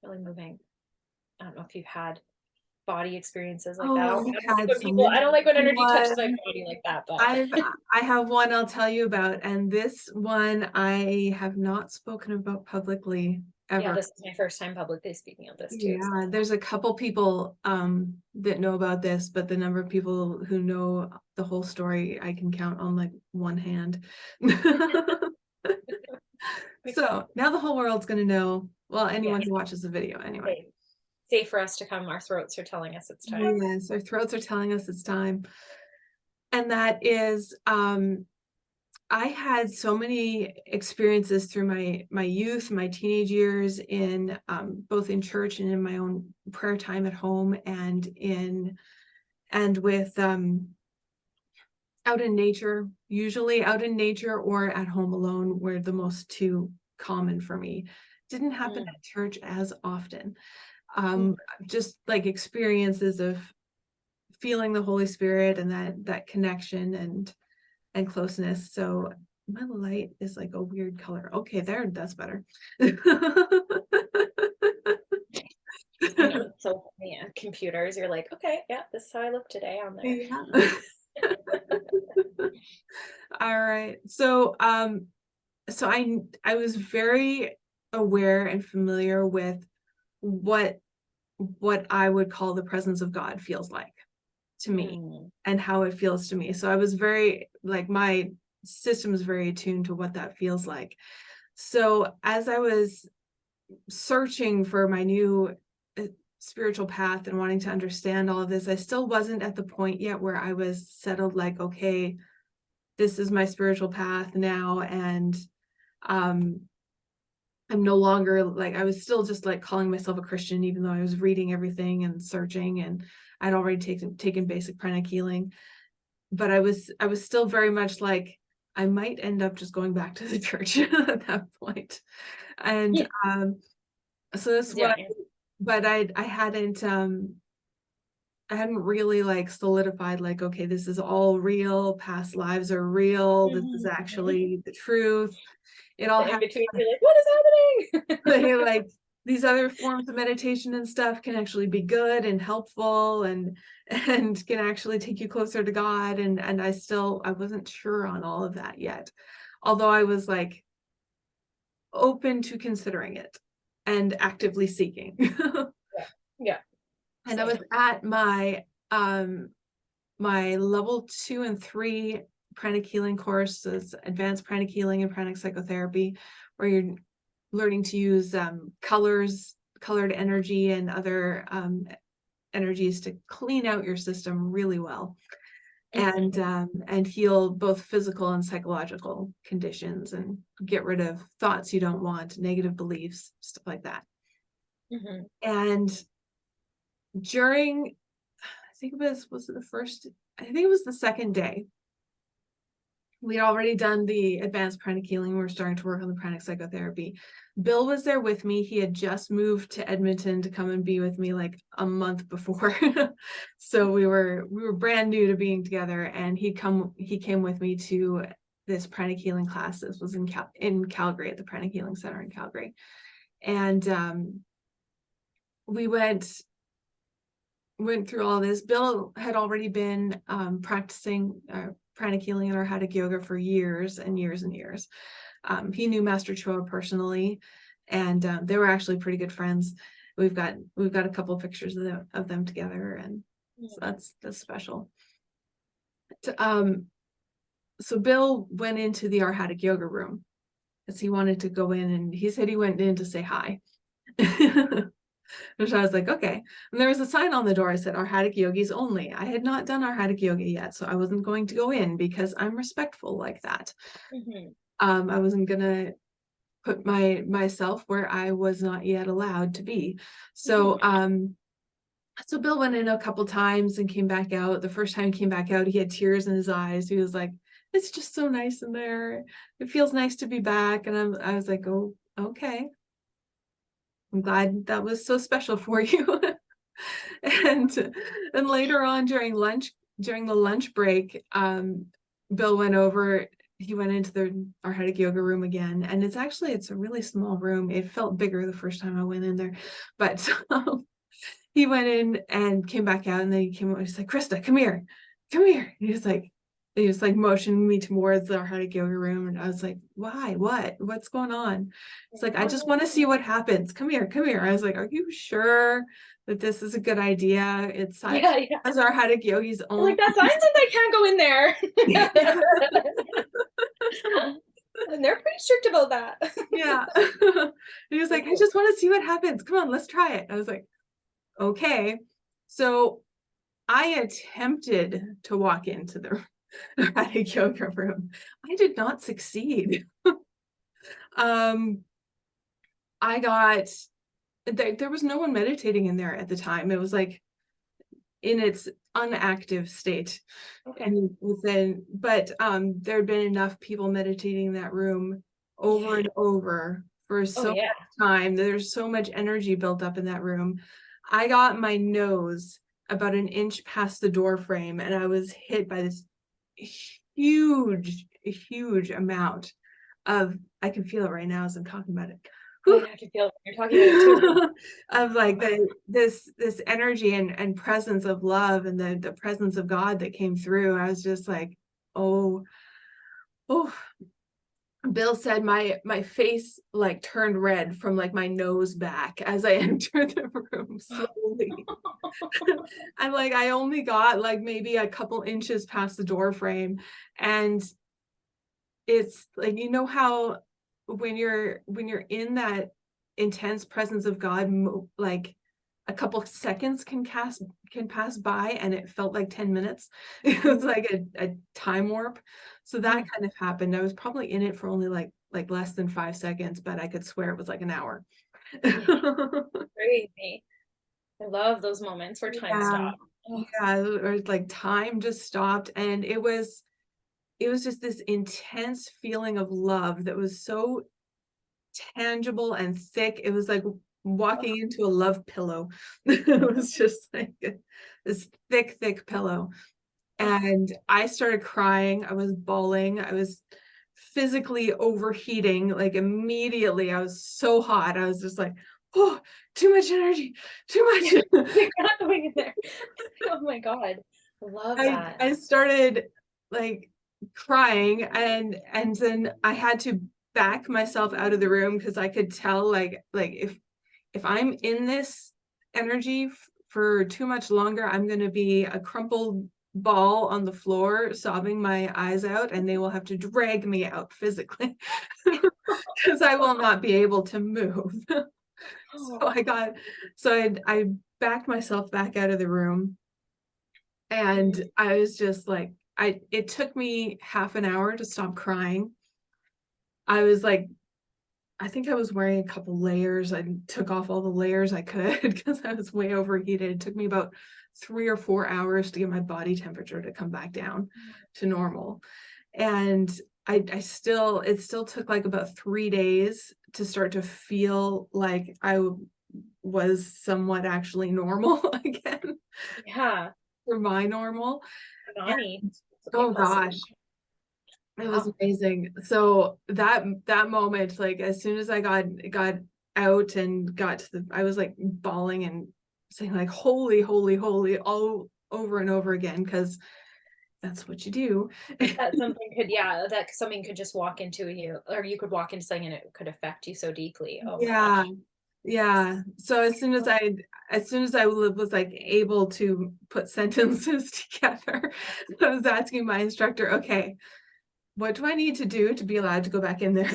really moving. I don't know if you've had body experiences like that. I Oh, don't I've like had when some. people, I don't like when energy touches my One. body like that, but I've I have one I'll tell you about, and this one I have not spoken about publicly yeah, ever. this is my first time publicly speaking of this too. So. Yeah, there's a couple people that know about this, but the number of people who know the whole story I can count on like one hand. So now the whole world's gonna know. Well, anyone Yes, who watches the video anyway. safe. Safe for us to come. Our throats are telling us it's time. Yes, our throats are telling us it's time. And that is I had so many experiences through my youth, my teenage years in both in church and in my own prayer time at home and with out in nature, usually out in nature or at home alone were the most two common for me. Didn't happen Mm. at church as often. Mm. Just like experiences of feeling the Holy Spirit and that connection and closeness. So my light is like a weird color. Okay, there, that's better. I know. So yeah, computers, you're like, okay, yeah, this is how I look today on there. Yeah. All right. So I was very aware and familiar with what what I would call the presence of God feels like to me Mm. and how it feels to me. So I was very like my system is very attuned to what that feels like. So as I was searching for my new spiritual path and wanting to understand all of this, I still wasn't at the point yet where I was settled like, okay, this is my spiritual path now. And um, I'm no longer like, I was still just like calling myself a Christian, even though I was reading everything and searching and I'd already taken basic pranic healing. But I was still very much like, I might end up just going back to the church at that point. And Yeah. so that's Yeah. what but I hadn't really like solidified like, okay, this is all real, past lives are real, this is Mhm. actually the truth. It all The in has between, you're like, what is happening? like these other forms of meditation and stuff can actually be good and helpful and can actually take you closer to God. And I wasn't sure on all of that yet. Although I was like open to considering it and actively seeking. Yeah. Yeah. And I was Same. at my level 2 and 3 pranic healing courses, advanced pranic healing and pranic psychotherapy, where you're learning to use colored energy and other energies to clean out your system really well Mhm. and heal both physical and psychological conditions and get rid of thoughts you don't want, negative beliefs, stuff like that. Mhm. And during I think was it the first I think it was the second day. We'd already done the advanced pranic healing. We were starting to work on the pranic psychotherapy. Bill was there with me. He had just moved to Edmonton to come and be with me like a month before. So we were brand new to being together, and he came with me to this pranic healing class. This was in Calgary at the Pranic Healing Center in Calgary. And we went through all this. Bill had already been practicing pranic healing and Arhatic yoga for years and years and years. He knew Master Choa personally, and they were actually pretty good friends. We've got a couple of pictures of them together, and so Mhm. that's special. So Bill went into the Arhatic yoga room because he wanted to go in, and he said he went in to say hi. Which I was like, okay. And there was a sign on the door. I said, Arhatic yogis only. I had not done Arhatic yoga yet, so I wasn't going to go in because I'm respectful like that. Mhm. I wasn't gonna put myself where I was not yet allowed to be. So Mhm. so Bill went in a couple times and came back out. The first time he came back out, he had tears in his eyes. He was like, it's just so nice in there. It feels nice to be back. And I was like, oh, okay. I'm glad that was so special for you. And later on during the lunch break, Bill went over he went into our Hatha yoga room again, and it's a really small room. It felt bigger the first time I went in there, but he went in and came back out, and then he came out. He's like, Krista, come here, come here. And he was like motioning me towards our Hatha yoga room, and I was like, why? What's going on? It's like, I just want to see what happens. Come here, come here. I was like, are you sure that this is a good idea? It's Yeah, yeah. as our Hatha yogis I'm like, only. that sign says I can't go in there. And they're pretty strict about that. Yeah. And he was like, I just want to see what happens. Come on, let's try it. I was like, okay. So I attempted to walk into the Hatha yoga room. I did not succeed. um, I got there was no one meditating in there at the time. It was like in its unactive state. Okay. And but there'd been enough people meditating in that room over Yeah. and over for Oh so yeah. much time. There's so much energy built up in that room. I got my nose about an inch past the door frame, and I was hit by this huge amount of, I can feel it right now as I'm talking about it. Oh yeah, I can feel it. You're talking about it too. Of like this energy and presence of love, and the presence of God that came through. I was just like, oh, oh. Bill said my face like turned red from like my nose back as I entered the room slowly. I'm like, I only got like maybe a couple inches past the door frame, and it's like, you know how when you're in that intense presence of God, like a couple seconds can pass by, and it felt like 10 minutes. It was like a time warp. So that kind of happened. I was probably in it for only like less than 5 seconds, but I could swear it was like an hour. Yeah, crazy. I love those moments where time Yeah, stops. Oh, yeah, or like time just stopped, and it was just this intense feeling of love that was so tangible and thick. It was like walking into a love pillow. It was just like this thick pillow. oh, And I started crying. I was bawling. I was physically overheating. Like immediately, I was so hot. I was just like, oh, too much energy, too yeah. much. You're not going in there. Oh my God. I love that. I started like crying, and then I had to back myself out of the room because I could tell like if I'm in this energy for too much longer, I'm going to be a crumpled ball on the floor sobbing my eyes out, and they will have to drag me out physically because I will not be able to move. So Oh, I backed myself back out of the room, and I was just like, it took me half an hour to stop crying. I was like, I think I was wearing a couple layers. I took off all the layers I could because I was way overheated. It took me about 3 or 4 hours to get my body temperature to come back down to normal. And it still took like about 3 days to start to feel like was somewhat actually normal again, yeah. for my normal. Nani. And Okay, oh plus. gosh, it was Wow. amazing. So that moment, like as soon as I got out and got to I was like bawling and saying like holy, holy, holy all over and over again, because that's what you do. That something could, yeah, that something could just walk into you, or you could walk into something and it could affect you so deeply. Oh my Yeah. gosh. Yeah. So as soon as I was like able to put sentences together, I was asking my instructor, okay, what do I need to do to be allowed to go back in there?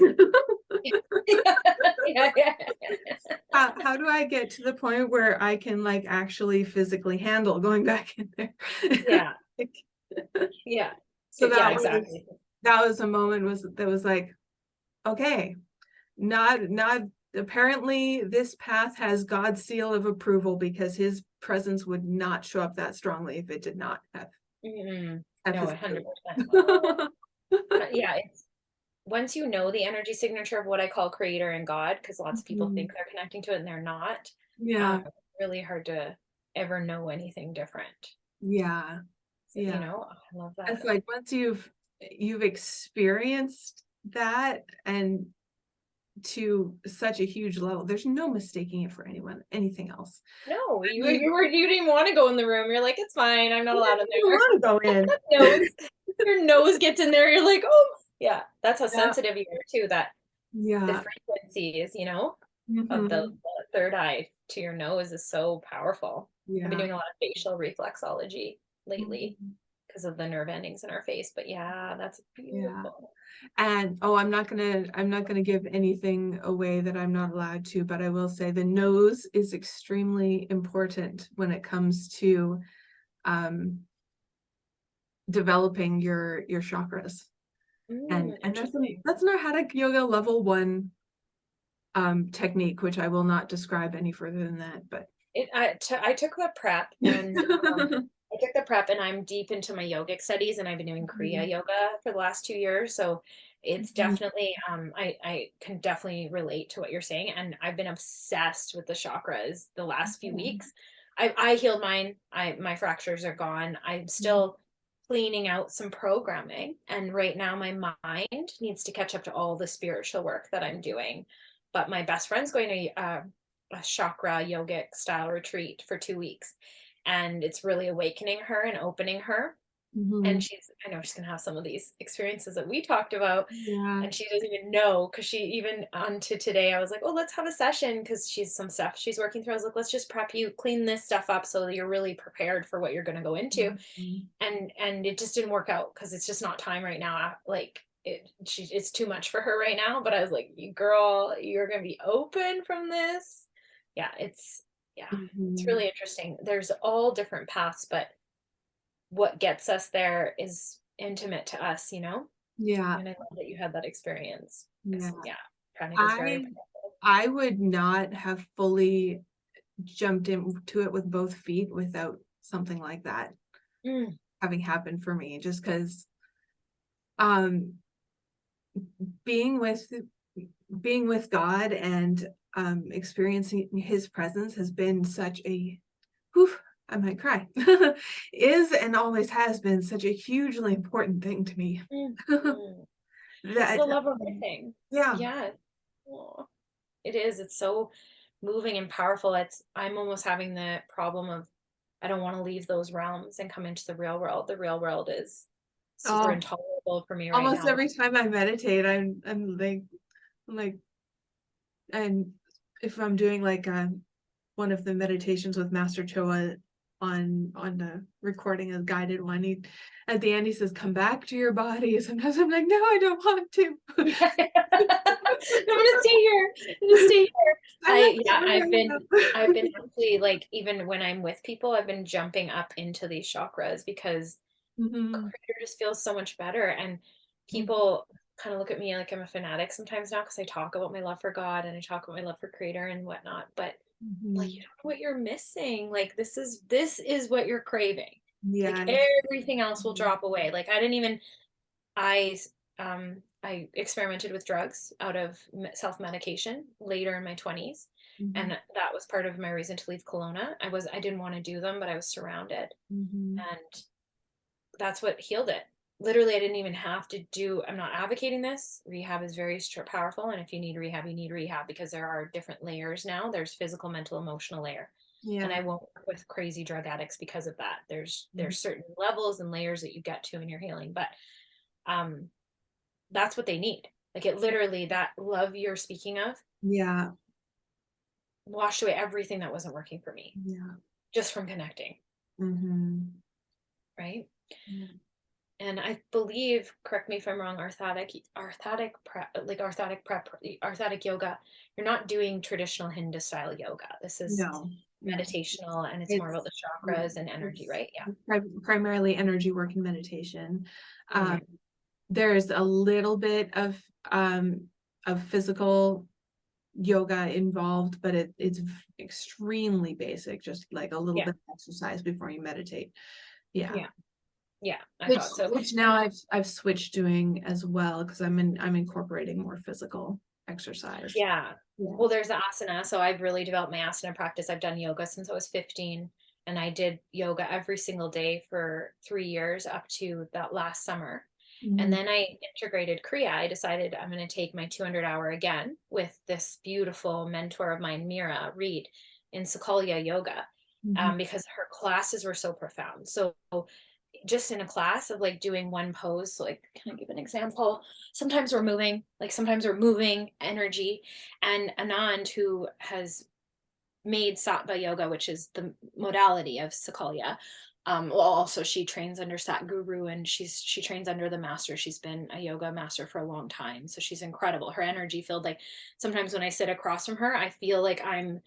Yeah, yeah. How do I get to the point where I can like actually physically handle going back in there? Yeah. Like, Yeah. so Yeah, exactly. that was a moment that was like, okay, not apparently this path has God's seal of approval, because his presence would not show up that strongly if it did not have No, his 100%. approval. Yeah, it's once you know the energy signature of what I call creator and God, because lots of people think Mhm. they're connecting to it and they're not. Yeah, It's really hard to ever know anything different. yeah, So, yeah. I love It's that. like you've experienced that and to such a huge level, there's no mistaking it for anything else. No, I mean, you didn't want to go in the room. You're like, it's fine. I'm not you allowed in didn't there. want to go in. Nose, your nose gets in there. You're like, oh, yeah. That's how Yeah, sensitive you are too. That the yeah. frequencies, of Hmm. the third eye to your nose is so powerful. I've been Yeah. doing a lot of facial reflexology lately Mhm. because of the nerve endings in our face. But yeah, that's Yeah. beautiful. And oh, I'm not gonna give anything away that I'm not allowed to, but I will say the nose is extremely important when it comes to um developing your chakras. And Interesting. that's an Hatha yoga level 1 technique, which I will not describe any further than that, but I took the prep and I took the prep and I'm deep into my yogic studies and I've been doing Kriya Mhm, yoga for the last 2 years. So it's mhm, definitely, I can definitely relate to what you're saying. And I've been obsessed with the chakras the last few mhm, weeks. I healed mine. My fractures are gone. I'm mhm, still cleaning out some programming. And right now my mind needs to catch up to all the spiritual work that I'm doing. But my best friend's going to a chakra yogic style retreat for 2 weeks. And it's really awakening her and opening her. And mhm. I know she's going to have some of these experiences that we talked about. Yeah. And she doesn't even know because she even onto today, I was like, oh, let's have a session because she's some stuff she's working through. I was like, let's just prep you, clean this stuff up so that you're really prepared for what you're going to go into. Mhm. And it just didn't work out because it's just not time right now. Like it's too much for her right now. But I was like, you girl, you're gonna be open from this. Yeah, it's Mhm. really interesting. There's all different paths, but what gets us there is intimate to us. Yeah, And I love that you had that experience. yeah. Yeah, pranic is very I powerful. I would not have fully jumped into it with both feet without something like that Mm, having happened for me, just because um being with being with God and experiencing his presence has been such a whew, I might cry. Is and always has been such a hugely important thing to me. mm, mm. It's That the love of everything. yeah. Yeah. Aw. It is. It's so moving and powerful. I'm almost having the problem of I don't want to leave those realms and come into the real world. The real world is super Oh, intolerable for me right almost now. every time I meditate, I'm like and if I'm doing like one of the meditations with Master Choa on the recording, a guided one, at the end he says, "Come back to your body." Sometimes I'm like, "No, I don't want to." Yeah. I'm gonna stay here. I'm gonna stay here. I like it Yeah, where I've I been am. actually like even when I'm with people, I've been jumping up into these chakras because Mhm, career just feels so much better. And mhm, people kind of look at me like I'm a fanatic sometimes now because I talk about my love for God and I talk about my love for creator and whatnot. But like you mhm. don't know what you're missing. Like this is what you're craving. Like Yes. everything else will drop away. Like I didn't even I experimented with drugs out of self-medication later in my 20s. And Mhm, that was part of my reason to leave Kelowna. I didn't want to do them, but I was surrounded. mhm. And that's what healed it. Literally, I didn't even have to do, I'm not advocating this. Rehab is very powerful. And if you need rehab because there are different layers now. There's physical, mental, emotional layer. And Yeah. I won't work with crazy drug addicts because of that. Mhm. There's certain levels and layers that you get to in your healing. But um that's what they need. Like it literally, that love you're speaking of Yeah. washed away everything that wasn't working for me Yeah. just from connecting. Mhm. Right. Yeah. And I believe, correct me if I'm wrong, orthotic yoga, you're not doing traditional Hindu style yoga. This is No. No. meditational and it's more about It's the yeah, chakras and energy, it's right? Yeah. primarily energy work and meditation. Um, Mm. there's a little bit of physical yoga involved, but it's extremely basic, just like a little Yeah. bit of exercise before you meditate. Yeah. Yeah. Yeah. I Which thought so. which now And I've switched doing as well because I'm incorporating more physical exercise. yeah. Yeah. Well, there's the asana. So I've really developed my asana practice. I've done yoga since I was 15, and I did yoga every single day for 3 years up to that last summer. And Mhm. then I integrated Kriya. I decided I'm going to take my 200-hour again with this beautiful mentor of mine, Mira Reed, in Sakalya Yoga, Mhm. because her classes were so profound. So just in a class of like doing one pose, so like, can I give an example? Sometimes we're moving energy. And Anand, who has made Sattva yoga, which is the modality of Sakalya. Well, also she trains under Satguru, and she trains under the master. She's been a yoga master for a long time, so she's incredible. Her energy field, like sometimes when I sit across from her, I feel like I'm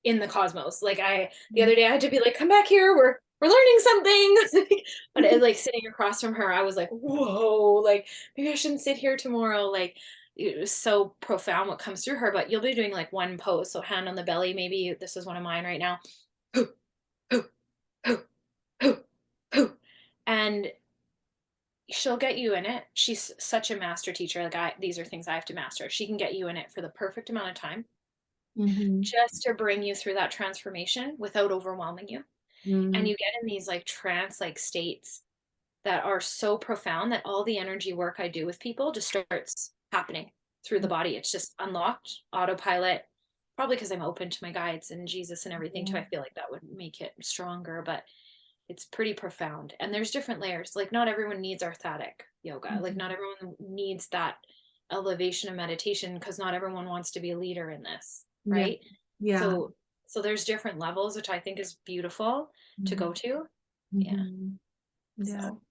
in the cosmos. Like the other day I had to be like, come back here, we're learning something. But like sitting across from her, I was like, whoa, like maybe I shouldn't sit here tomorrow. Like it was so profound what comes through her. But you'll be doing like one pose, so hand on the belly. Maybe this is one of mine right now. And she'll get you in it. She's such a master teacher. Like these are things I have to master. She can get you in it for the perfect amount of time, Mhm. just to bring you through that transformation without overwhelming you. And Mhm. you get in these like trance like states that are so profound that all the energy work I do with people just starts happening through the body. It's just unlocked, autopilot, probably because I'm open to my guides and Jesus and everything too. I feel like that would make it stronger, but it's pretty profound. And there's different layers. Like not everyone needs orthotic yoga. Like Mhm. not everyone needs that elevation of meditation, because not everyone wants to be a leader in this, Yeah. right? Yeah. So there's different levels, which I think is beautiful to Mhm. go to. Yeah. Mhm. Yeah. So